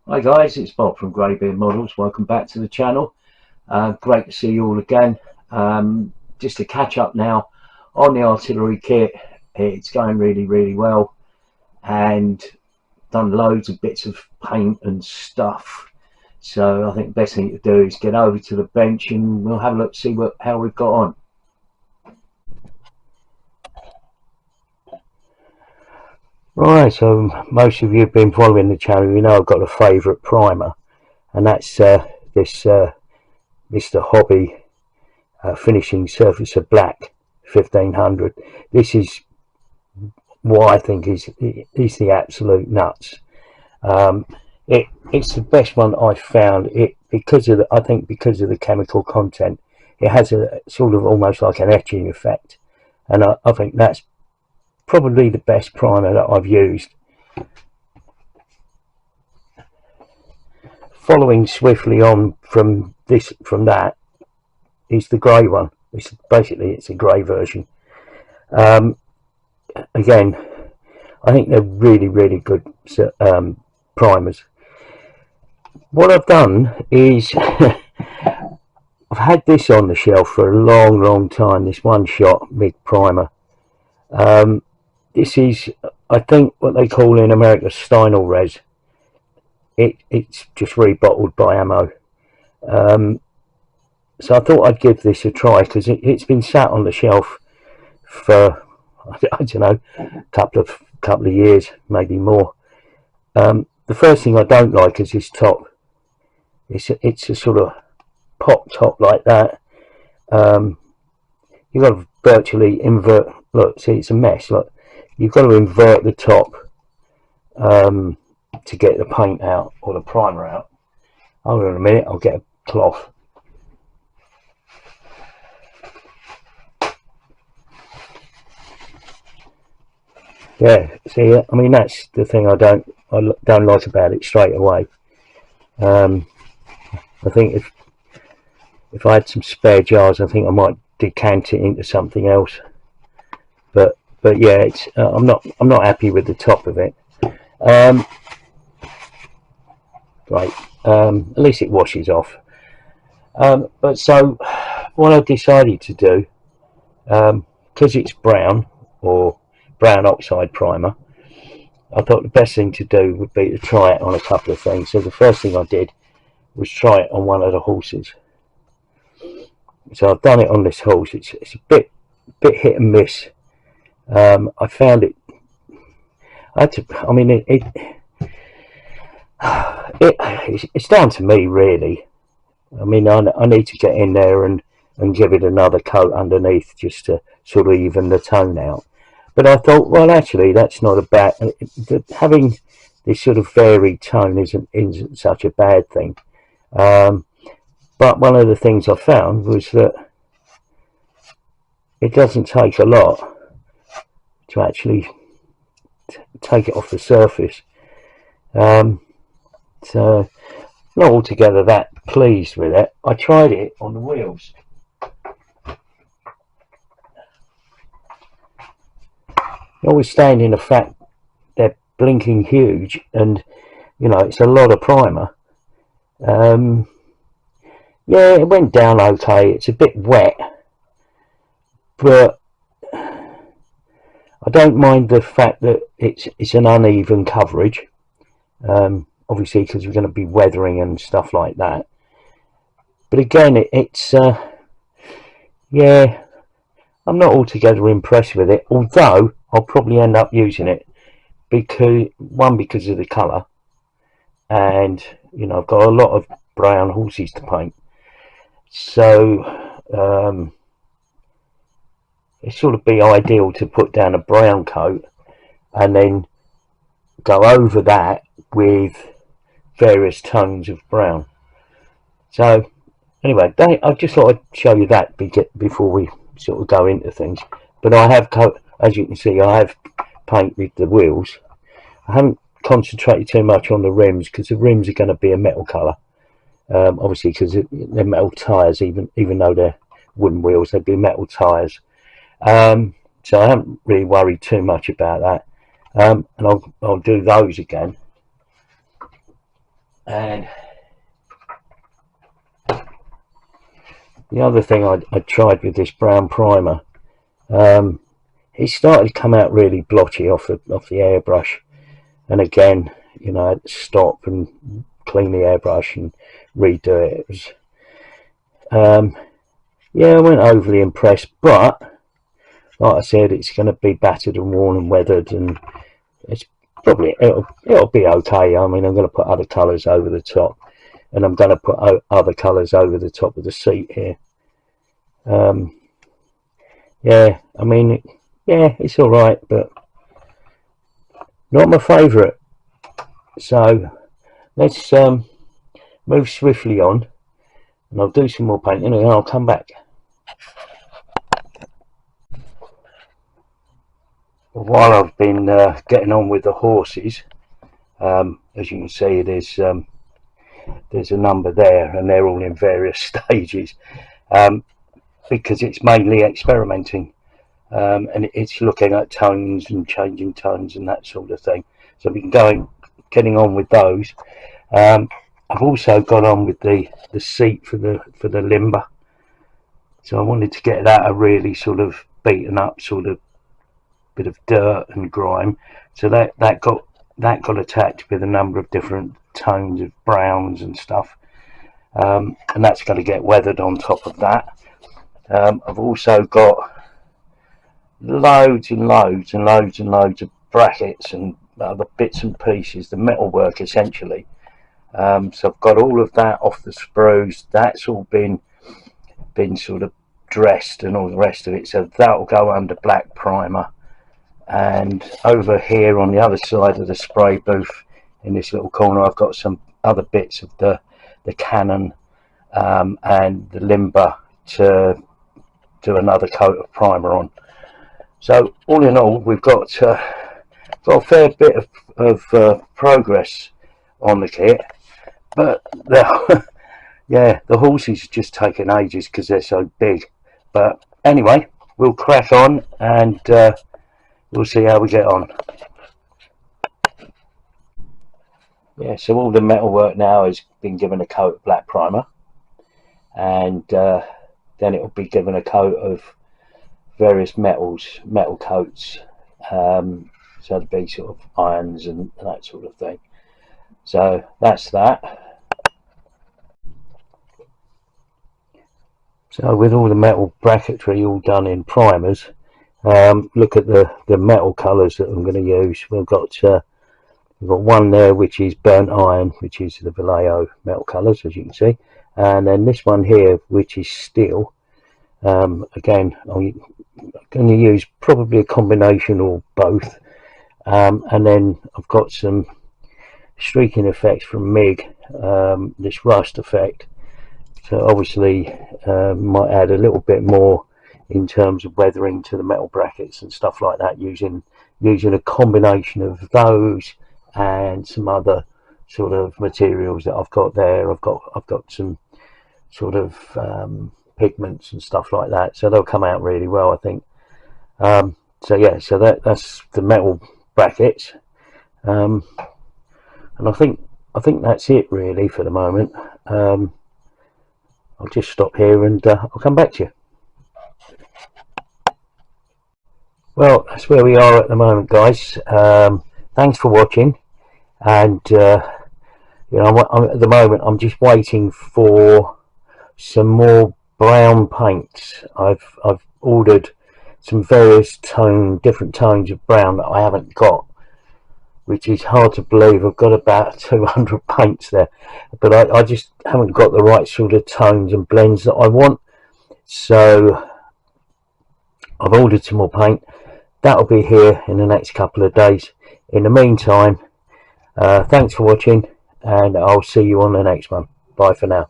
Hi guys, it's Bob from Greybeard Models. Welcome back to the channel. Great to see you all again. Just to catch up now on the artillery kit. It's going really well, and done loads of bits of paint and stuff. So I think the best thing to do is get over to the bench and we'll have a look, see how we've got on. Right, so most of you have been following the channel. You know I've got a favourite primer, and that's this Mr. Hobby Finishing Surface of Black 1500. This is what I think is the absolute nuts. It's the best one I've found. I think because of the chemical content, it has a sort of almost like an etching effect, and I think that's probably the best primer that I've used. Following swiftly on from that is the grey one. It's a grey version. Again, I think they're really good primers. What I've done is I've had this on the shelf for a long time, this one shot MIG primer. This is, I think, what they call in America Steinel res. It's just rebottled by ammo. So I thought I'd give this a try because it's been sat on the shelf for I don't know, couple of years, maybe more. The first thing I don't like is this top. It's a sort of pop top like that. You've got to virtually invert. Look, see, it's a mess. Look, you've got to invert the top to get the paint out or the primer out. Hold on a minute, I'll get a cloth. Yeah, see, I mean, that's the thing I don't like about it straight away. I think if I had some spare jars, I think I might decant it into something else. But yeah, it's I'm not happy with the top of it. Right, at least it washes off. But so what I decided to do, because it's brown or brown oxide primer, I thought the best thing to do would be to try it on a couple of things. So the first thing I did was try it on one of the horses. So I've done it on this horse. It's a bit hit and miss. I found it. I mean, it's down to me really. I mean, I need to get in there and give it another coat underneath just to sort of even the tone out. But I thought, well, actually, that's not a bad. Having this sort of varied tone isn't such a bad thing. But one of the things I found was that it doesn't take a lot to actually take it off the surface. So not altogether that pleased with it. I tried it on the wheels. Notwithstanding the fact they're blinking huge, and you know it's a lot of primer. Yeah, it went down okay. It's a bit wet, but I don't mind the fact that it's an uneven coverage. Obviously, because we're going to be weathering and stuff like that. But again, it's yeah, I'm not altogether impressed with it. Although I'll probably end up using it because of the colour, and you know I've got a lot of brown horses to paint. So it sort of be ideal to put down a brown coat and then go over that with various tones of brown. So anyway, I just thought I'd show you that before we sort of go into things. But I have, as you can see, I have painted the wheels. I haven't concentrated too much on the rims because the rims are going to be a metal colour. Obviously, because they're metal tyres, even though they're wooden wheels, they'd be metal tyres. So I haven't really worried too much about that. And I'll do those again. And the other thing I tried with this brown primer, it started to come out really blotchy off the airbrush, and again, you know, I had to stop and clean the airbrush and redo it. It was, yeah, I wasn't overly impressed, but like I said, it's going to be battered and worn and weathered, and it's probably it'll be okay. I mean, I'm going to put other colours over the top, and I'm going to put other colours over the top of the seat here. Yeah, I mean, yeah, it's all right, but not my favourite. So let's move swiftly on, and I'll do some more painting, and I'll come back. While I've been getting on with the horses, as you can see, there's a number there, and they're all in various stages, because it's mainly experimenting, and it's looking at tones and changing tones and that sort of thing. So I've been getting on with those. I've also got on with the seat for the limber, so I wanted to get that a really sort of beaten up sort of bit of dirt and grime, so that got attached with a number of different tones of browns and stuff, and that's going to get weathered on top of that. I've also got loads and loads and loads and loads of brackets and other bits and pieces, the metalwork essentially. So I've got all of that off the sprues. That's all been sort of dressed and all the rest of it, so that'll go under black primer. And over here on the other side of the spray booth, in this little corner, I've got some other bits of the cannon and the limber to do another coat of primer on. So all in all, we've got a fair bit of progress on the kit, but yeah, the horses just taking ages because they're so big. But anyway, we'll crack on, and we'll see how we get on. Yeah, so all the metalwork now has been given a coat of black primer, and then it will be given a coat of various metal coats, so it'll be sort of irons and that sort of thing. So that's that. So with all the metal bracketry all done in primers, look at the metal colours that I'm going to use. We've got one there which is burnt iron, which is the Vallejo metal colours, as you can see, and then this one here which is steel. Again, I'm going to use probably a combination or both, and then I've got some streaking effects from MIG, this rust effect, so obviously might add a little bit more in terms of weathering to the metal brackets and stuff like that, using a combination of those and some other sort of materials that I've got there. I've got some sort of pigments and stuff like that, so they'll come out really well, I think. So yeah, so that's the metal brackets, and I think that's it really for the moment. I'll just stop here, and I'll come back to you. Well, that's where we are at the moment, guys. Thanks for watching, and you know, at the moment I'm just waiting for some more brown paints. I've ordered some various different tones of brown that I haven't got, which is hard to believe. I've got about 200 paints there, but I just haven't got the right sort of tones and blends that I want. So I've ordered some more paint. That'll be here in the next couple of days. In the meantime, thanks for watching, and I'll see you on the next one. Bye for now.